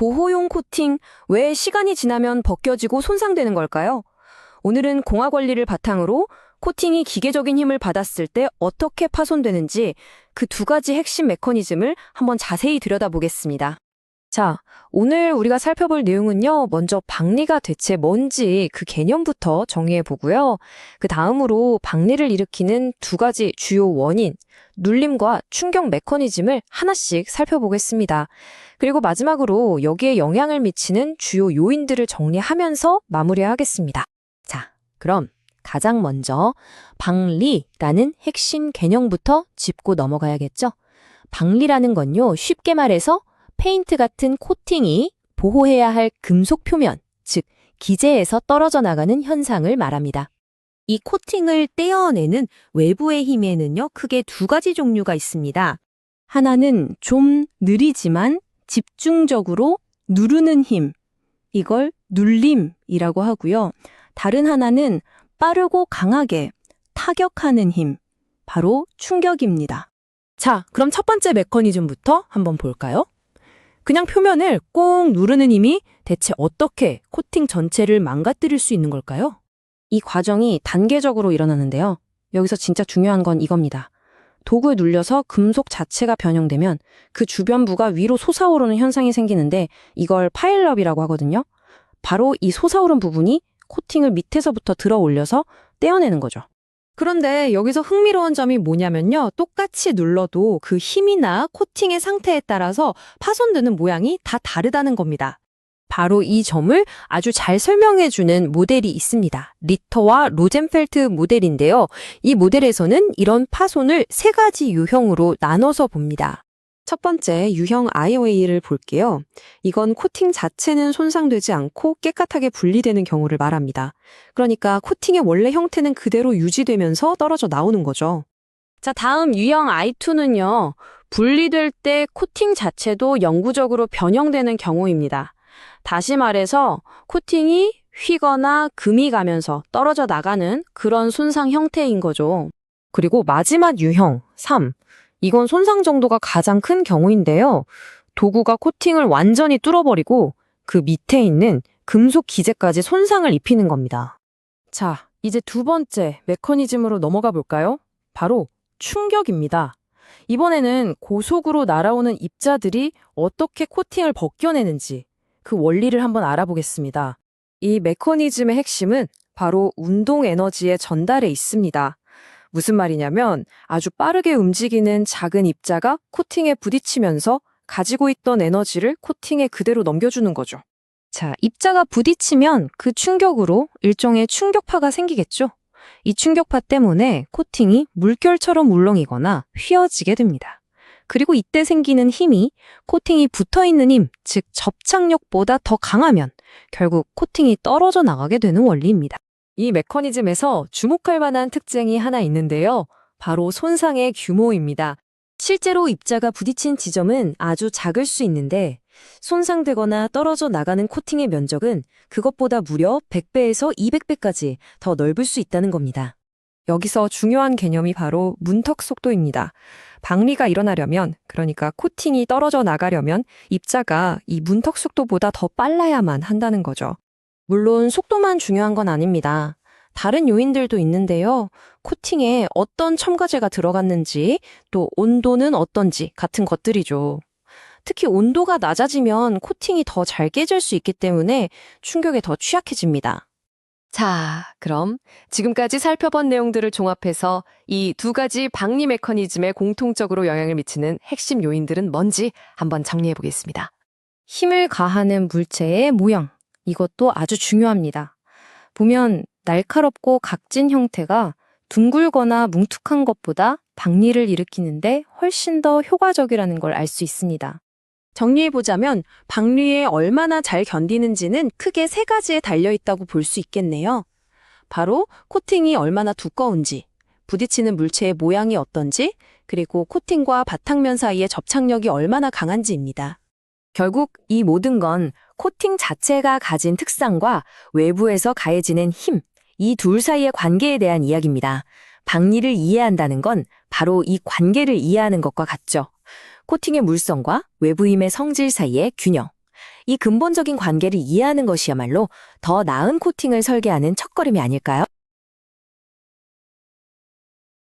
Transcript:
보호용 코팅, 왜 시간이 지나면 벗겨지고 손상되는 걸까요? 오늘은 공학 원리를 바탕으로 코팅이 기계적인 힘을 받았을 때 어떻게 파손되는지 그 두 가지 핵심 메커니즘을 한번 자세히 들여다보겠습니다. 자, 오늘 우리가 살펴볼 내용은요, 먼저 박리가 대체 뭔지 그 개념부터 정의해 보고요. 그 다음으로 박리를 일으키는 두 가지 주요 원인, 눌림과 충격 메커니즘을 하나씩 살펴보겠습니다. 그리고 마지막으로 여기에 영향을 미치는 주요 요인들을 정리하면서 마무리하겠습니다. 자, 그럼 가장 먼저 박리라는 핵심 개념부터 짚고 넘어가야겠죠? 박리라는 건요, 쉽게 말해서 페인트 같은 코팅이 보호해야 할 금속 표면, 즉 기재에서 떨어져 나가는 현상을 말합니다. 이 코팅을 떼어내는 외부의 힘에는요, 크게 두 가지 종류가 있습니다. 하나는 좀 느리지만 집중적으로 누르는 힘, 이걸 눌림이라고 하고요. 다른 하나는 빠르고 강하게 타격하는 힘, 바로 충격입니다. 자, 그럼 첫 번째 메커니즘부터 한번 볼까요? 그냥 표면을 꼭 누르는 힘이 대체 어떻게 코팅 전체를 망가뜨릴 수 있는 걸까요? 이 과정이 단계적으로 일어나는데요. 여기서 진짜 중요한 건 이겁니다. 도구에 눌려서 금속 자체가 변형되면 그 주변부가 위로 솟아오르는 현상이 생기는데 이걸 파일업이라고 하거든요. 바로 이 솟아오른 부분이 코팅을 밑에서부터 들어 올려서 떼어내는 거죠. 그런데 여기서 흥미로운 점이 뭐냐면요, 똑같이 눌러도 그 힘이나 코팅의 상태에 따라서 파손되는 모양이 다 다르다는 겁니다. 바로 이 점을 아주 잘 설명해주는 모델이 있습니다. 리터와 로젠펠트 모델인데요. 이 모델에서는 이런 파손을 세 가지 유형으로 나눠서 봅니다. 첫 번째 유형 IOA를 볼게요. 이건 코팅 자체는 손상되지 않고 깨끗하게 분리되는 경우를 말합니다. 그러니까 코팅의 원래 형태는 그대로 유지되면서 떨어져 나오는 거죠. 자, 다음 유형 I2는요. 분리될 때 코팅 자체도 영구적으로 변형되는 경우입니다. 다시 말해서 코팅이 휘거나 금이 가면서 떨어져 나가는 그런 손상 형태인 거죠. 그리고 마지막 유형 3. 이건 손상 정도가 가장 큰 경우인데요. 도구가 코팅을 완전히 뚫어버리고 그 밑에 있는 금속 기재까지 손상을 입히는 겁니다. 자, 이제 두 번째 메커니즘으로 넘어가 볼까요? 바로 충격입니다. 이번에는 고속으로 날아오는 입자들이 어떻게 코팅을 벗겨내는지 그 원리를 한번 알아보겠습니다. 이 메커니즘의 핵심은 바로 운동 에너지의 전달에 있습니다. 무슨 말이냐면 아주 빠르게 움직이는 작은 입자가 코팅에 부딪히면서 가지고 있던 에너지를 코팅에 그대로 넘겨주는 거죠. 자, 입자가 부딪히면 그 충격으로 일종의 충격파가 생기겠죠? 이 충격파 때문에 코팅이 물결처럼 울렁이거나 휘어지게 됩니다. 그리고 이때 생기는 힘이 코팅이 붙어있는 힘, 즉 접착력보다 더 강하면 결국 코팅이 떨어져 나가게 되는 원리입니다. 이 메커니즘에서 주목할 만한 특징이 하나 있는데요. 바로 손상의 규모입니다. 실제로 입자가 부딪힌 지점은 아주 작을 수 있는데 손상되거나 떨어져 나가는 코팅의 면적은 그것보다 무려 100배에서 200배까지 더 넓을 수 있다는 겁니다. 여기서 중요한 개념이 바로 문턱 속도입니다. 박리가 일어나려면, 그러니까 코팅이 떨어져 나가려면 입자가 이 문턱 속도보다 더 빨라야만 한다는 거죠. 물론 속도만 중요한 건 아닙니다. 다른 요인들도 있는데요. 코팅에 어떤 첨가제가 들어갔는지, 또 온도는 어떤지 같은 것들이죠. 특히 온도가 낮아지면 코팅이 더 잘 깨질 수 있기 때문에 충격에 더 취약해집니다. 자, 그럼 지금까지 살펴본 내용들을 종합해서 이 두 가지 박리 메커니즘에 공통적으로 영향을 미치는 핵심 요인들은 뭔지 한번 정리해 보겠습니다. 힘을 가하는 물체의 모양, 이것도 아주 중요합니다. 보면 날카롭고 각진 형태가 둥글거나 뭉툭한 것보다 박리를 일으키는데 훨씬 더 효과적이라는 걸 알 수 있습니다. 정리해보자면 박리에 얼마나 잘 견디는지는 크게 세 가지에 달려있다고 볼 수 있겠네요. 바로 코팅이 얼마나 두꺼운지, 부딪히는 물체의 모양이 어떤지, 그리고 코팅과 바탕면 사이의 접착력이 얼마나 강한지입니다. 결국 이 모든 건 코팅 자체가 가진 특성과 외부에서 가해지는 힘, 이 둘 사이의 관계에 대한 이야기입니다. 박리를 이해한다는 건 바로 이 관계를 이해하는 것과 같죠. 코팅의 물성과 외부 힘의 성질 사이의 균형. 이 근본적인 관계를 이해하는 것이야말로 더 나은 코팅을 설계하는 첫걸음이 아닐까요?